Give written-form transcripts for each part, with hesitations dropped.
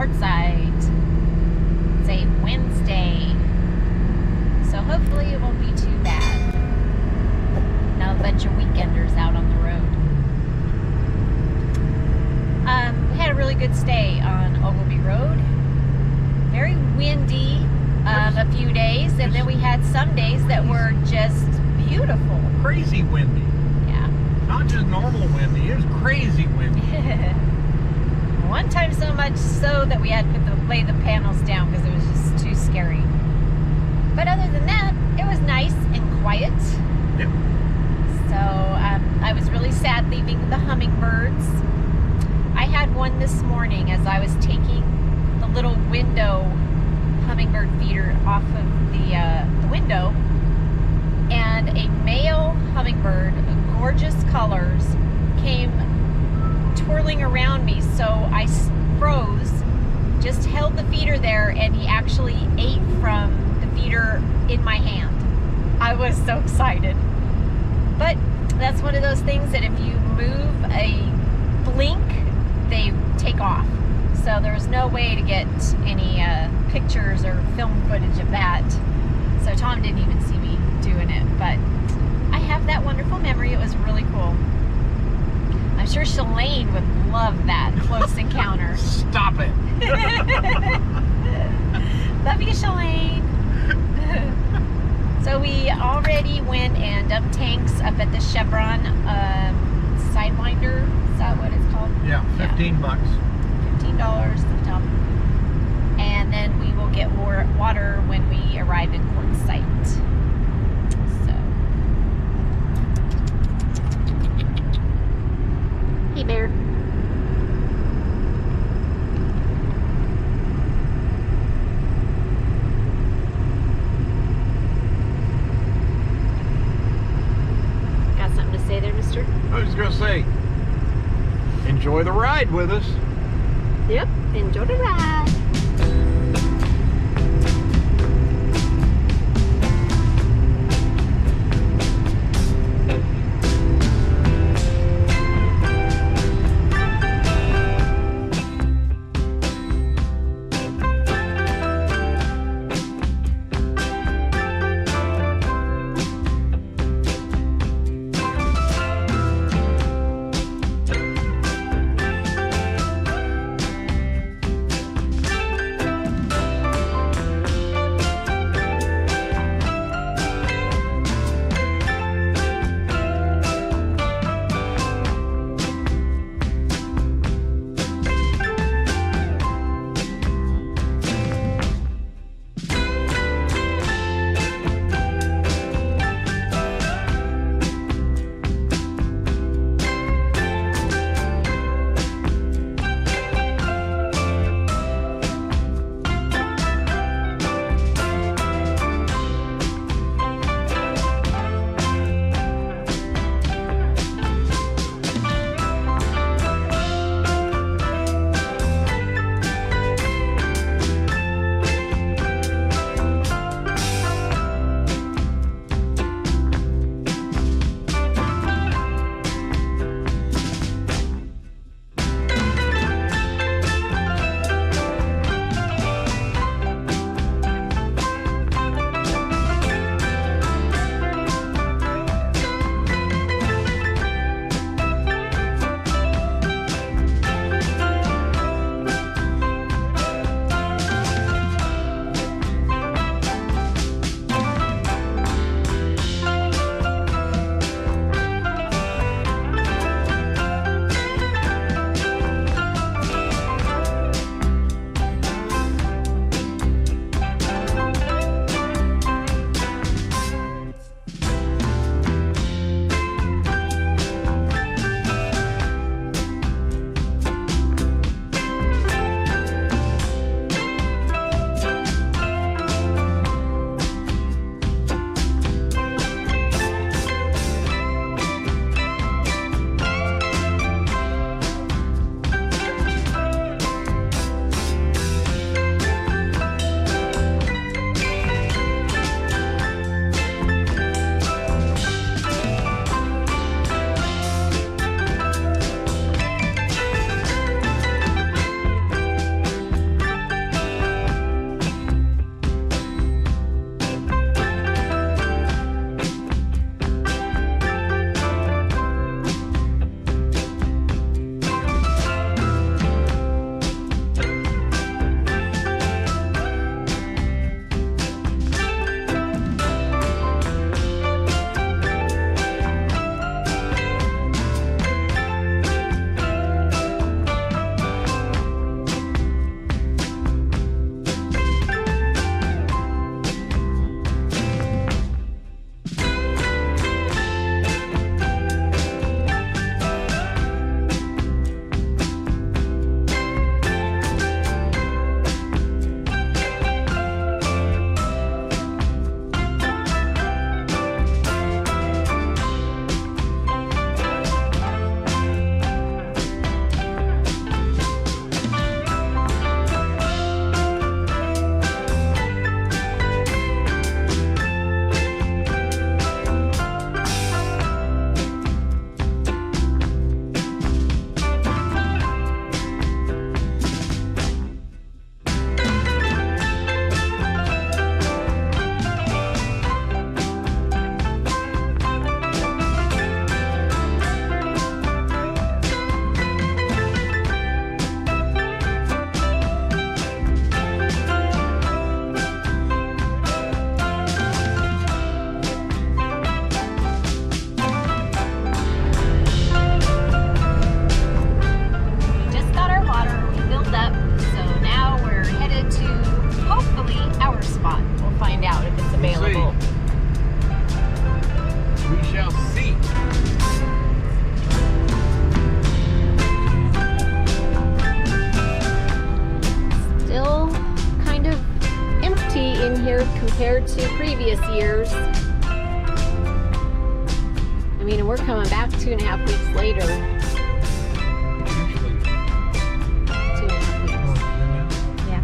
Quartzsite. It's a Wednesday, so hopefully it won't be too bad. Now a bunch of weekenders out on the road. We had a really good stay on Ogilvy Road. Very windy a few days, and then we had some days that were just beautiful. Crazy windy. Yeah. Not just normal windy, it was crazy windy. One time so much so that we had to lay the panels down because it was just too scary. But other than that, it was nice and quiet. Yep. So I was really sad leaving the hummingbirds. I had one this morning as I was taking the little window hummingbird feeder off of the window, and a male hummingbird, gorgeous colors, came twirling around me, so I froze, just held the feeder there, and he actually ate from the feeder in my hand. I was so excited. But that's one of those things that if you move a blink, they take off. So there's no way to get any pictures or film footage of that. So Tom didn't even see me doing it, but I have that wonderful memory. It was really cool. I'm sure Shalane would love that close encounter. Stop it. Love you, Shalane. So we already went and dumped tanks up at the Chevron Sidewinder. Is that what it's called? Yeah, 15 bucks. $15 to the dump. And then we will get water when we arrive in Quartzsite. So. Hey, Bear. Got something to say there, mister? I was going to say, enjoy the ride with us. Yep, enjoy the ride. improved compared to previous years. I mean, and we're coming back 2.5 weeks later. Actually, 2.5 weeks. oh, Yeah.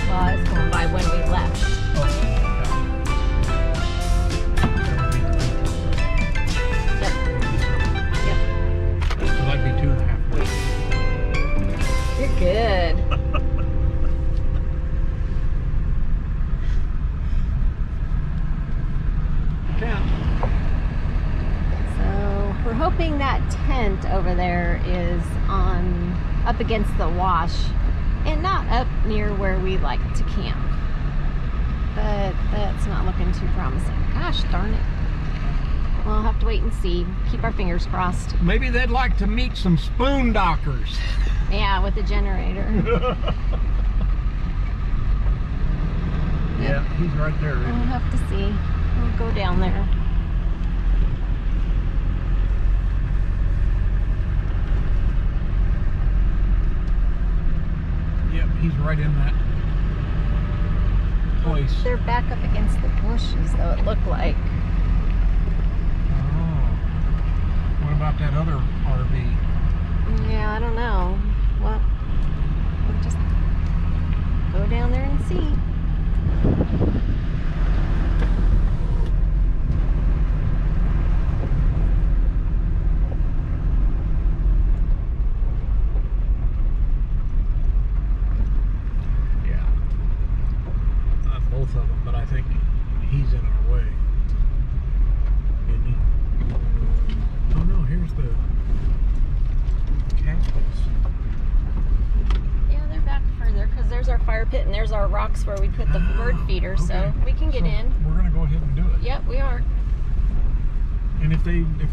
Well, I was going by when we left. Yep. So that'd be 2.5 weeks. You're good. So we're hoping that tent over there is up against the wash and not up near where we like to camp. But that's not looking too promising. Gosh darn it. We'll have to wait and see. Keep our fingers crossed. Maybe they'd like to meet some spoon dockers. Yeah, with the generator. Yeah, he's right there. We'll have to see. We'll go down there. Yep, he's right in that place. They're back up against the bushes, though, it looked like. Oh. What about that other RV? Yeah, I don't know. Well, we'll just go down there and see. Yeah. Not both of them, but I think he's in our way. Isn't he? Oh no, here's the cactus. Yeah, they're back further because there's our fire pit and there's our rocks where we put the bird feeder, so Okay. we can get So in. We're gonna go ahead and do it. Yep, we are. And if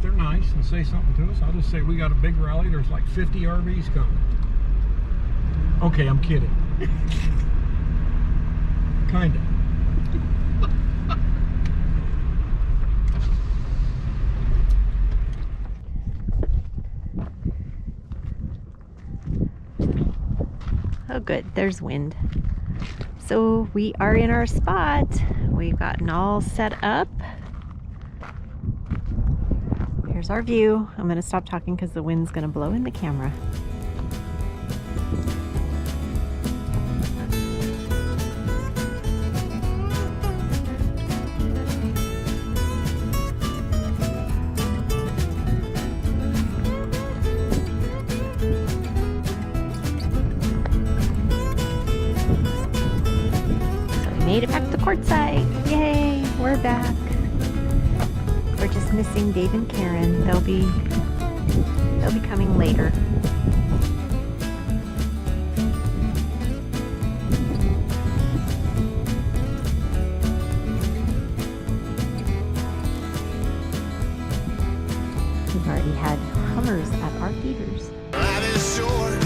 they're nice and say something to us, I'll just say we got a big rally. There's like 50 RVs coming. Okay, I'm kidding. Kinda. Oh good, there's wind. So we are in our spot. We've gotten all set up. Here's our view. I'm gonna stop talking because the wind's gonna blow in the camera. Made it back to Quartzsite. Yay, we're back. We're just missing Dave and Karen. They'll be coming later. We've already had Hummers at our feeders. Life is short,